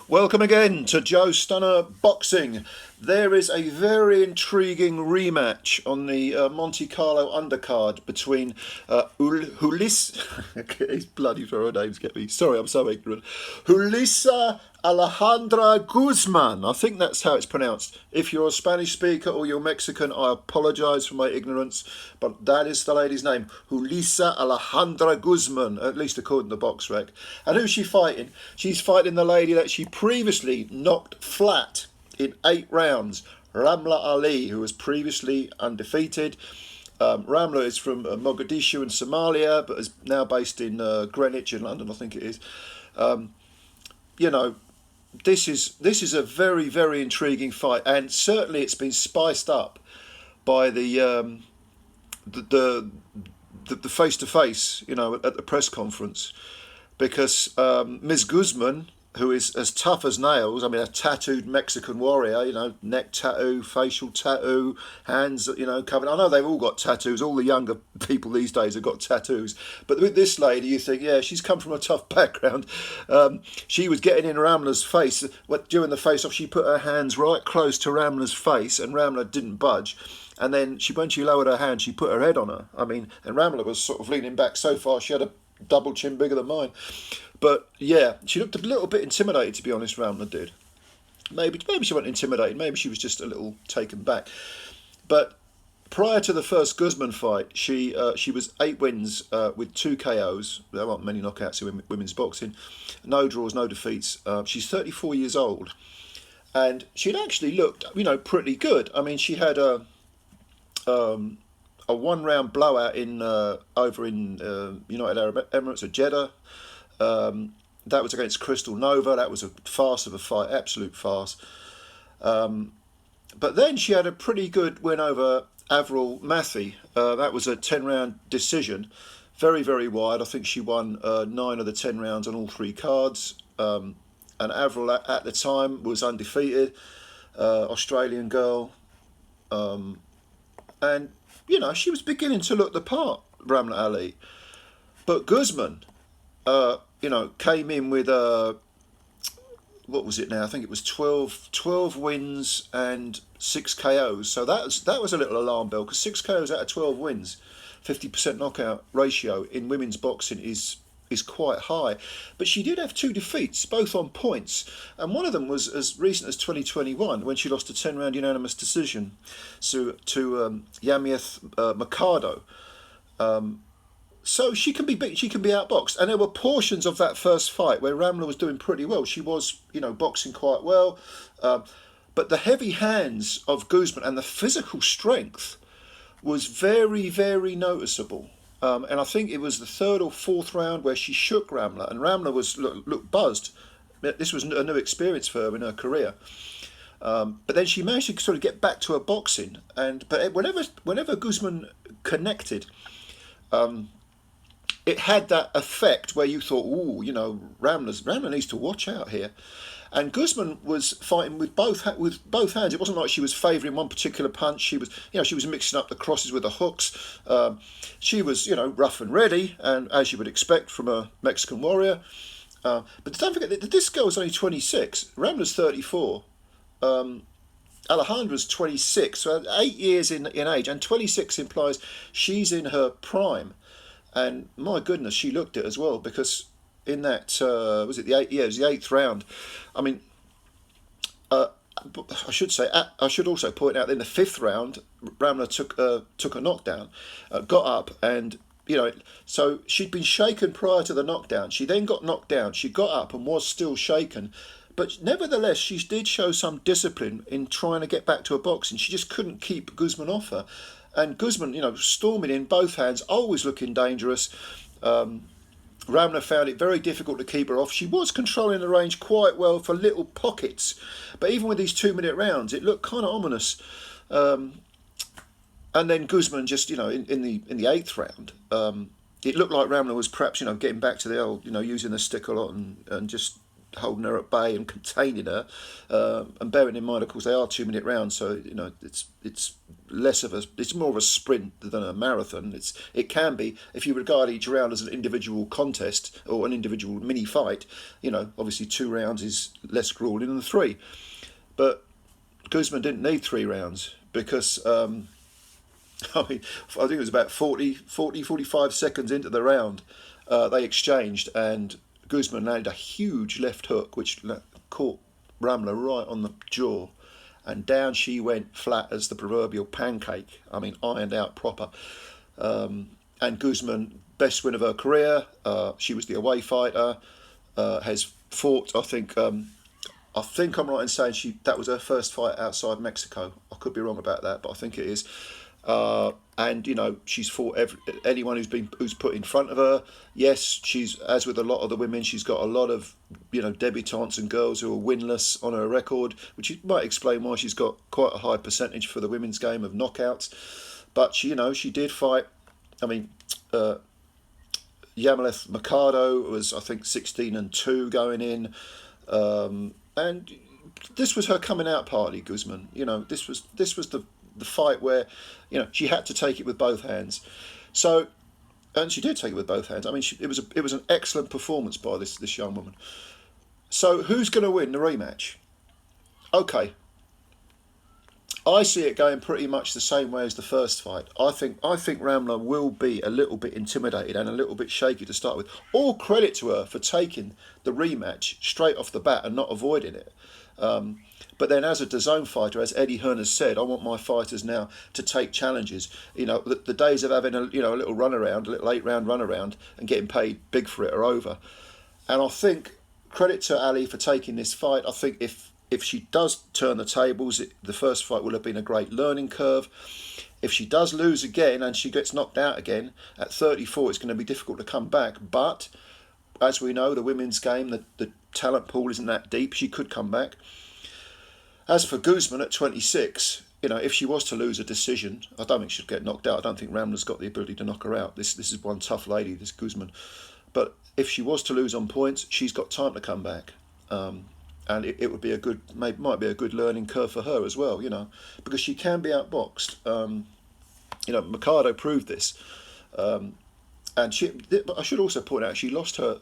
Welcome again to Joe Stunner Boxing. There is a very intriguing rematch on the Monte Carlo undercard between These bloody throw names get me. Sorry, I'm so ignorant. Julissa Alejandra Guzman. I think that's how it's pronounced. If you're a Spanish speaker or you're Mexican, I apologise for my ignorance, but that is the lady's name. Julissa Alejandra Guzman, at least according to Box Rec. And who's she fighting? She's fighting the lady that she previously knocked flat in 8 rounds, Ramla Ali, who was previously undefeated. Ramla is from Mogadishu in Somalia, but is now based in Greenwich in London, I think it is. You know, this is a very, very intriguing fight, and certainly it's been spiced up by the face to face, at the press conference, because Ms. Guzman, who is as tough as nails, I mean, a tattooed Mexican warrior, neck tattoo, facial tattoo, hands, covered. I know they've all got tattoos. All the younger people these days have got tattoos. But with this lady, you think, yeah, she's come from a tough background. She was getting in Ramla's face. During the face-off, she put her hands right close to Ramla's face, and Ramla didn't budge. And then when she lowered her hand, she put her head on her. I mean, and Ramla was sort of leaning back so far, she had a double chin bigger than mine. But yeah, she looked a little bit intimidated, to be honest. Ramla did. Maybe she wasn't intimidated. Maybe she was just a little taken back. But prior to the first Guzman fight, she was 8 wins with 2 KOs. There aren't many knockouts in women's boxing. No draws, no defeats. She's 34 years old, and she'd actually looked, pretty good. I mean, she had a 1-round blowout over in United Arab Emirates or Jeddah. That was against Crystal Nova. That was a farce of a fight, absolute farce. But then she had a pretty good win over Avril Mathy. That was a 10-round decision, very, very wide. I think she won 9 of the 10 rounds on all 3 cards. And Avril at the time was undefeated, Australian girl. And, she was beginning to look the part, Ramla Ali. But Guzman, came in with what was it now? I think it was 12 wins and 6 KOs. So that was a little alarm bell, because 6 KOs out of 12 wins, 50% knockout ratio in women's boxing is quite high. But she did have 2 defeats, both on points, and one of them was as recent as 2021, when she lost a 10-round unanimous decision to Yamieth Mercado. So she can be beat, she can be outboxed. And there were portions of that first fight where Ramla was doing pretty well. She was, boxing quite well. But the heavy hands of Guzman and the physical strength was very, very noticeable. And I think it was the 3rd or 4th round where she shook Ramla, and Ramla was looked buzzed. This was a new experience for her in her career. But then she managed to sort of get back to her boxing. But whenever Guzman connected, it had that effect where you thought, Ramla needs to watch out here. And Guzman was fighting with both hands. It wasn't like she was favouring one particular punch. She was mixing up the crosses with the hooks. She was, rough and ready, and as you would expect from a Mexican warrior. But don't forget that this girl was only 26. Ramla's 34. Alejandra's 26. So 8 years in age, and 26 implies she's in her prime. And my goodness, she looked it as well, because in that, was it the 8th? Yeah, it was the 8th round. I mean, I should also point out, in the 5th round, Ramla took a knockdown, got up, and, so she'd been shaken prior to the knockdown. She then got knocked down. She got up and was still shaken. But nevertheless, she did show some discipline in trying to get back to her boxing. She just couldn't keep Guzman off her. And Guzman, storming in both hands, always looking dangerous. Ramla found it very difficult to keep her off. She was controlling the range quite well for little pockets, but even with these 2-minute rounds, it looked kind of ominous. And then Guzman just, in the 8th round, it looked like Ramla was perhaps, getting back to the old, using the stick a lot and just holding her at bay and containing her, and bearing in mind, of course, they are 2 minute rounds, so it's it's more of a sprint than a marathon. It can be, if you regard each round as an individual contest or an individual mini fight. Obviously 2 rounds is less grueling than 3, but Guzman didn't need 3 rounds because I think it was about 45 seconds into the round, they exchanged, and Guzman landed a huge left hook which caught Ramla right on the jaw, and down she went flat as the proverbial pancake. Ironed out proper. And Guzman, best win of her career. She was the away fighter. Has fought, I think I'm right in saying that was her first fight outside Mexico. I could be wrong about that, but I think it is. And she's fought anyone who's put in front of her. Yes, she's, as with a lot of the women, she's got a lot of debutantes and girls who are winless on her record, which might explain why she's got quite a high percentage for the women's game of knockouts. But she did fight. Yamaleth Mercado was, I think, 16-2 going in, and this was her coming out party. Guzman, this was the fight where she had to take it with both hands. So, and she did take it with both hands. It was an excellent performance by this young woman. So who's going to win the rematch? Okay, I see it going pretty much the same way as the first fight. I think Ramla will be a little bit intimidated and a little bit shaky to start with. All credit to her for taking the rematch straight off the bat and not avoiding it. But then, as a DAZN fighter, as Eddie Hearn has said, I want my fighters now to take challenges. The days of having a little runaround, a little 8-round runaround, and getting paid big for it are over. And I think credit to Ali for taking this fight. I think if she does turn the tables, the first fight will have been a great learning curve. If she does lose again and she gets knocked out again at 34, it's going to be difficult to come back. But as we know, the women's game, the talent pool isn't that deep. She could come back. As for Guzman at 26, if she was to lose a decision, I don't think she'd get knocked out. I don't think Ramla's got the ability to knock her out. This is one tough lady, this Guzman. But if she was to lose on points, she's got time to come back. And it would be might be a good learning curve for her as well, because she can be outboxed. Mercado proved this. And I should also point out, she lost her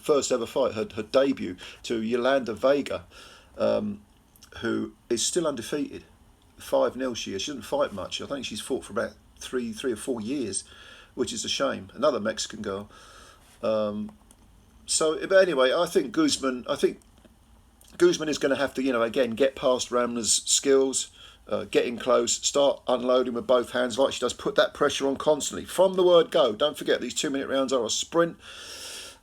first ever fight, her debut, to Yolanda Vega, who is still undefeated. 5-0 she is. She doesn't fight much. I think she's fought for about three or 4 years, which is a shame. Another Mexican girl. But anyway, I think Guzman is going to have to, again, get past Ramla's skills, get in close, start unloading with both hands like she does, put that pressure on constantly from the word go. Don't forget, these 2-minute rounds are a sprint.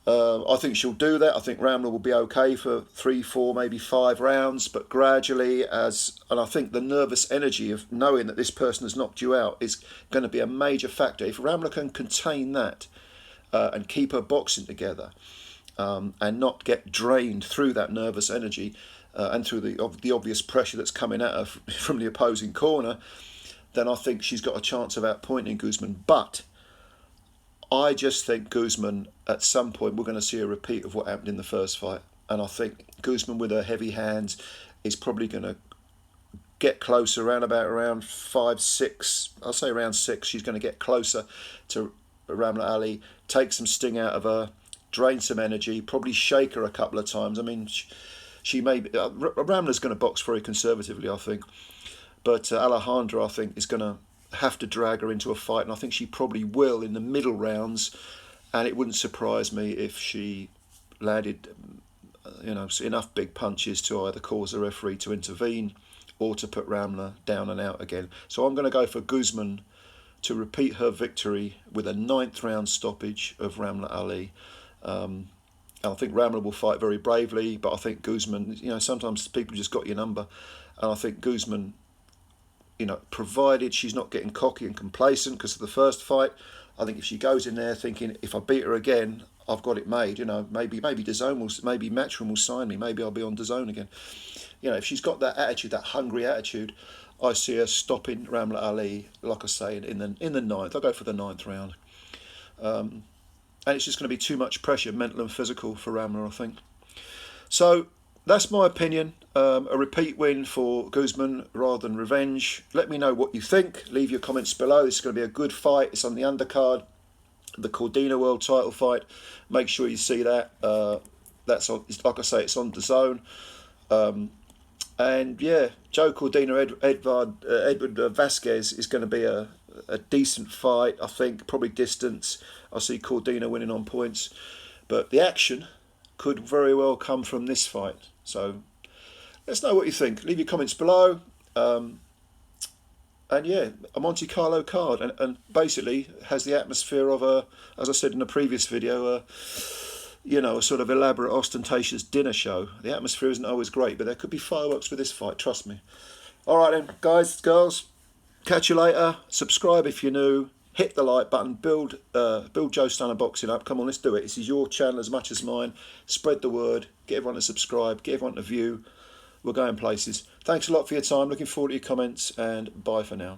I think she'll do that. I think Ramla will be okay for 3, 4, maybe 5 rounds, but gradually, and I think the nervous energy of knowing that this person has knocked you out is going to be a major factor. If Ramla can contain that and keep her boxing together, and not get drained through that nervous energy and through the obvious pressure that's coming at her from the opposing corner, then I think she's got a chance of outpointing Guzman. But I just think Guzman, at some point, we're going to see a repeat of what happened in the first fight. And I think Guzman, with her heavy hands, is probably going to get closer around 5, 6. I'll say around 6. She's going to get closer to Ramla Ali, take some sting out of her, drain some energy, probably shake her a couple of times. She may be, Ramla's going to box very conservatively, I think. But Alejandra, I think, is going to have to drag her into a fight, and I think she probably will in the middle rounds. And it wouldn't surprise me if she landed, enough big punches to either cause the referee to intervene or to put Ramla down and out again. So I'm going to go for Guzman to repeat her victory with a 9th round stoppage of Ramla Ali. I think Ramla will fight very bravely, but I think Guzman, sometimes people just got your number. And I think Guzman, provided she's not getting cocky and complacent because of the first fight, I think if she goes in there thinking, if I beat her again, I've got it made. Maybe DAZN maybe Matchroom will sign me. Maybe I'll be on DAZN again. If she's got that attitude, that hungry attitude, I see her stopping Ramla Ali, like I say, in the 9th. I'll go for the 9th round. and it's just going to be too much pressure, mental and physical, for Ramla, I think. So that's my opinion. A repeat win for Guzman rather than revenge. Let me know what you think. Leave your comments below. This is going to be a good fight. It's on the undercard, the Cordina World title fight. Make sure you see that. That's on, like I say, it's on DAZN. And yeah, Joe Cordina, Edward Vasquez is going to be a decent fight, I think. Probably distance. I see Cordina winning on points, but the action could very well come from this fight. So let's know what you think. Leave your comments below. And yeah, a Monte Carlo card, and basically has the atmosphere of a, as I said in the previous video, you know, a sort of elaborate, ostentatious dinner show. The atmosphere isn't always great, but there could be fireworks with this fight, trust me. All right then, guys, girls, catch you later. Subscribe if you're new. Hit the like button. Build Joe Stunner Boxing up. Come on, let's do it. This is your channel as much as mine. Spread the word. Get everyone to subscribe. Get everyone to view. We're going places. Thanks a lot for your time. Looking forward to your comments, and bye for now.